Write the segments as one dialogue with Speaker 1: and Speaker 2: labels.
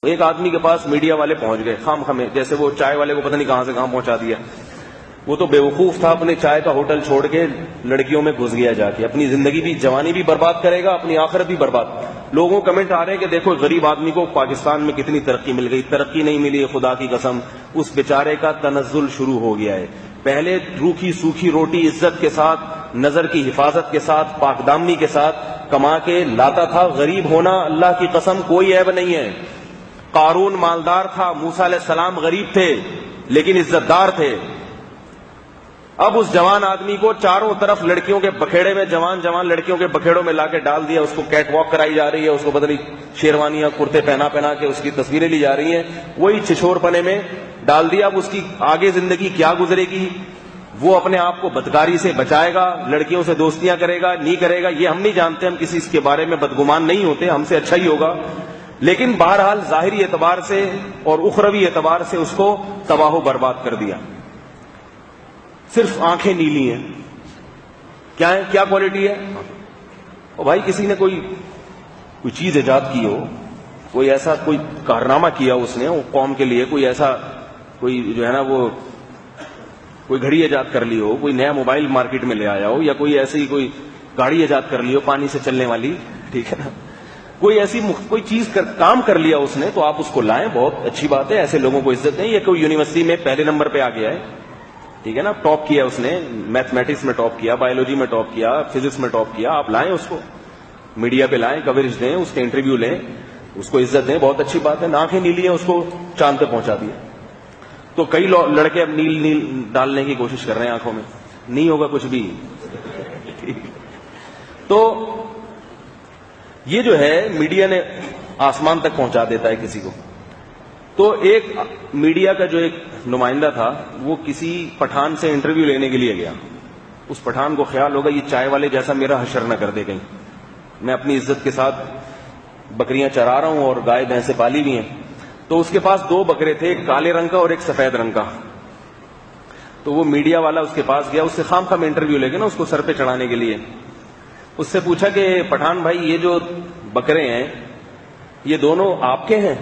Speaker 1: ایک آدمی کے پاس میڈیا والے پہنچ گئے خام خامے، جیسے وہ چائے والے کو پتہ نہیں کہاں سے کہاں پہنچا دیا. وہ تو بیوقوف تھا، اپنے چائے کا ہوٹل چھوڑ کے لڑکیوں میں گھس گیا جا کے، اپنی زندگی بھی، جوانی بھی برباد کرے گا، اپنی آخرت بھی برباد. لوگوں کمنٹ آ رہے ہیں کہ دیکھو غریب آدمی کو پاکستان میں کتنی ترقی مل گئی. ترقی نہیں ملی، خدا کی قسم اس بیچارے کا تنزل شروع ہو گیا ہے. پہلے روکھی سوکھی روٹی عزت کے ساتھ، نظر کی حفاظت کے ساتھ، پاک دامنی کے ساتھ کما کے لاتا تھا. غریب ہونا اللہ کی قسم کوئی عیب نہیں ہے. قارون مالدار تھا، موسیٰ علیہ السلام غریب تھے لیکن عزت دار تھے. اب اس جوان آدمی کو چاروں طرف لڑکیوں کے بکھیڑے میں، جوان لڑکیوں کے بکھیڑوں میں لا کے ڈال دیا. اس کو کیٹ واک کرائی جا رہی ہے، اس کو پتہ نہیں شیروانیاں کرتے پہنا کے اس کی تصویریں لی جا رہی ہیں. وہی چھچور پنے میں ڈال دیا. اب اس کی آگے زندگی کیا گزرے گی؟ وہ اپنے آپ کو بدکاری سے بچائے گا، لڑکیوں سے دوستیاں کرے گا، نہیں کرے گا، یہ ہم نہیں جانتے. ہم کسی اس کے بارے میں بدگمان نہیں ہوتے، ہم سے اچھا ہی ہوگا. لیکن بہرحال ظاہری اعتبار سے اور اخروی اعتبار سے اس کو تباہ و برباد کر دیا. صرف آنکھیں نیلی ہیں. کیا ہے؟ کیا کوالٹی ہے؟ او بھائی کسی نے کوئی چیز ایجاد کی ہو، کوئی ایسا کوئی کارنامہ کیا اس نے وہ قوم کے لیے، کوئی ایسا کوئی جو ہے نا وہ کوئی گھڑی ایجاد کر لی ہو، کوئی نیا موبائل مارکیٹ میں لے آیا ہو، یا کوئی ایسی کوئی گاڑی ایجاد کر لی ہو پانی سے چلنے والی، ٹھیک ہے نا، کوئی ایسی کوئی چیز کام کر لیا اس نے، تو آپ اس کو لائیں، بہت اچھی بات ہے. ایسے لوگوں کو عزت دیں. یہ کوئی یونیورسٹی میں پہلے نمبر پہ آ گیا ہے، ٹھیک ہے نا، ٹاپ کیا اس نے، میتھمیٹکس میں ٹاپ کیا، بایولوجی میں ٹاپ کیا، فزکس میں ٹاپ کیا. آپ لائیں اس کو، میڈیا پہ لائیں، کوریج دیں، اس کے انٹرویو لیں، اس کو عزت دیں. بہت اچھی بات ہے. آنکھیں نیلی ہیں، اس کو چاند پہ پہنچا دیا. تو کئی لڑکے اب نیل ڈالنے کی کوشش کر رہے ہیں آنکھوں میں. نہیں ہوگا کچھ بھی. تو یہ جو ہے میڈیا نے آسمان تک پہنچا دیتا ہے کسی کو. تو ایک میڈیا کا جو ایک نمائندہ تھا وہ کسی پٹھان سے انٹرویو لینے کے لیے گیا. اس پٹھان کو خیال ہوگا یہ چائے والے جیسا میرا حشر نہ کر دے کہیں. میں اپنی عزت کے ساتھ بکریاں چرا رہا ہوں اور گائے بھینسیں پالی بھی ہیں. تو اس کے پاس 2 بکرے تھے، ایک کالے رنگ کا اور ایک سفید رنگ کا. تو وہ میڈیا والا اس کے پاس گیا، اس سے خام خام انٹرویو لے کے نا اس کو سر پہ چڑھانے کے لیے. اس سے پوچھا کہ پٹھان بھائی یہ جو بکرے ہیں یہ دونوں آپ کے ہیں؟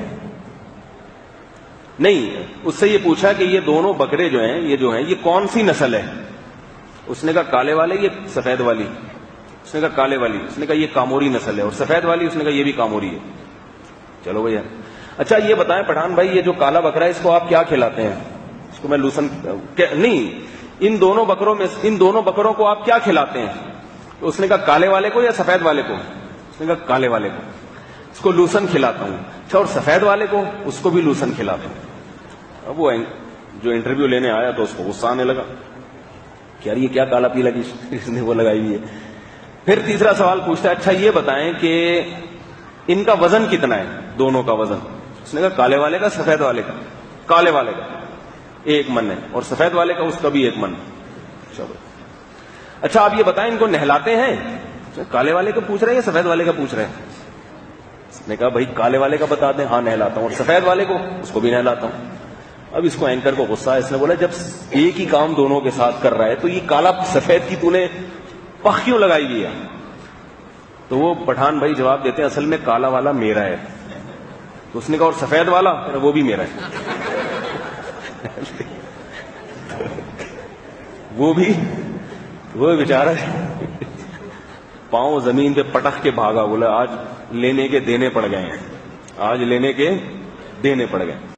Speaker 1: نہیں. اس سے یہ پوچھا کہ یہ دونوں بکرے جو ہیں یہ کون سی نسل ہے؟ اس نے کہا کالے والے، یہ سفید والی. اس نے کہا کالے والی. اس نے کہا یہ کاموری نسل ہے. اور سفید والی اس نے کہا یہ بھی کاموری ہے. چلو بھیا. اچھا یہ بتائیں پٹھان بھائی یہ جو کالا بکرا ہے اس کو آپ کیا کھلاتے ہیں؟ اس کو میں لوسن نہیں، ان دونوں بکروں کو آپ کیا کھلاتے ہیں؟ تو اس نے کہا کالے والے کو یا سفید والے کو؟ اس نے کہا کالے والے کو. اس کو لوسن کھلاتا ہوں. اچھا اور سفید والے کو؟ اس کو بھی لوسن کھلاتا ہوں. اب وہ جو انٹرویو لینے آیا تو اس کو غصہ آنے لگا کہ یار یہ کیا کالا پیلا کی اس نے وہ لگائی ہوئی ہے. پھر تیسرا سوال پوچھتا ہے اچھا یہ بتائیں کہ ان کا وزن کتنا ہے؟ دونوں کا وزن. اس نے کہا کالے والے کا، سفید والے کا. کالے والے کا 1 من ہے اور سفید والے کا اس کا بھی 1 من. چلو اچھا آپ یہ بتائیں ان کو نہلاتے ہیں؟ کالے والے کا پوچھ رہے ہیں یا سفید والے کا پوچھ رہے ہیں؟ اس نے کہا بھائی کالے والے کا بتا دیں. ہاں نہلاتا ہوں. اور سفید والے کو؟ اس کو بھی نہلاتا ہوں. اب اس کو اینکر کو غصہ ہے. اس نے بولا جب ایک ہی کام دونوں کے ساتھ کر رہا ہے تو یہ کالا سفید کی تو نے پخ کیوں لگائی ہوئی ہے؟ تو وہ پٹھان بھائی جواب دیتے ہیں اصل میں کالا والا میرا ہے. تو اس نے کہا اور سفید والا؟ وہ بھی میرا ہے. وہ بیچارہ پاؤں زمین پہ پٹخ کے بھاگا. بولا آج لینے کے دینے پڑ گئے ہیں، آج لینے کے دینے پڑ گئے.